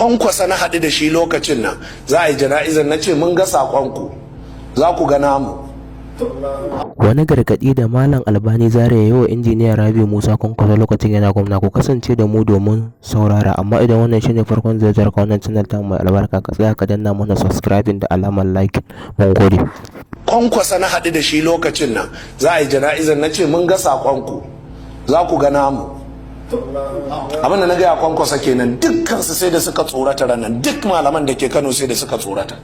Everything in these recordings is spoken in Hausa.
Kwankwasa na haɗu da shi lokacin nan za a yi jana'izar, na ce mun ga saƙonku za ku ga namu. Wani gargaɗi da Malam Albani Zaria ya yi wa injiniya Rabi'u Musa Kwankwaso lokacin yana gwamna. Ku kasance da mu domin saurara, amma idan wannan shine farkon ziyartar ka wannan channel ta mai albarka, ka tsaya ka danna mana subscribing da alamar like. Mun gode. Kwankwasa na haɗu da shi lokacin nan za a yi jana'izar, na ce mun ga saƙonku za ku ga namu. Abin da na gaya Kwankwasa kenan, dukkansu sai da suka tsorata ranar, duk malaman da ke Kano sai da suka tsorata,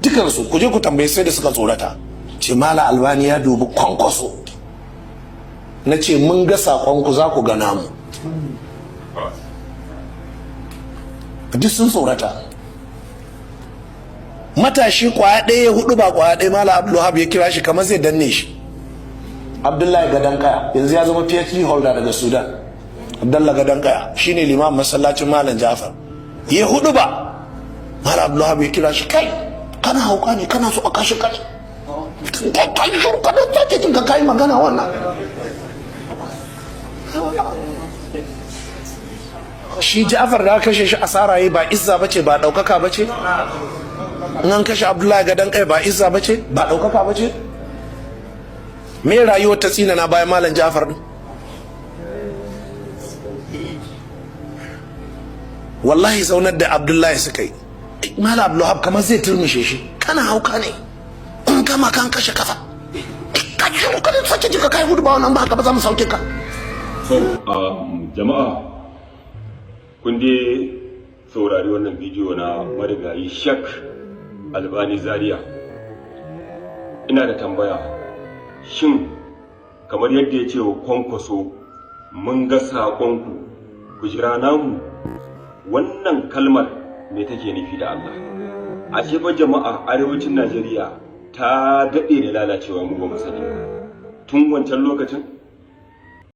dukkansu ku je ku tambaye sai da suka tsorata. Ce Malam Albani ya dubi Kwankwaso, na ce mun ga saƙonku za ku ga namu. Duk sun tsorata. Matashi kwaya ɗaya ya hudu ba kwaya ɗaya, Malam Abdulwahab ya kira shi kamar zai danne shi. Abdullahi Gadankaya yanzu ya zama PhD holder daga Sudan. Abdullahi Gadankaya shine limamin masallacin Malam Jafar. Ya hudu ba, Malam Abdulwahab ya kira shi, kai kana hauka ne, kana so a kashe kai, ka kai magana wannan. Shi Jafar da kashe shi asara yi, ba izza bace, ba daukaka bace. Nan kashe Abdullahi Gadankaya ba izza bace, ba daukaka bace. Me rayuwar ta tsinana bayan Malam Jafar din? Wallahi zaunar da Abdullahi suka yi, Malam Abdulwahab kamar zai turmushe shi, kana hauka ne, in kama kan kashe kafa, ka ji ka da sace jika kai hudu ba wannan ba haka ba za mu sauke ka. So jama'a kun dai saurari wannan bidiyo na marigayi Sheikh Albani Zaria. Ina da tambaya, shin kamar yadda ya ce wa Kwankwaso mun ga saƙonku ku jira namu, wannan kalmar me take nufi da Allah? A ce ba jama'a arewacin Najeriya ta daɗe da lalacewa, mu ba mu sani tun wancan lokacin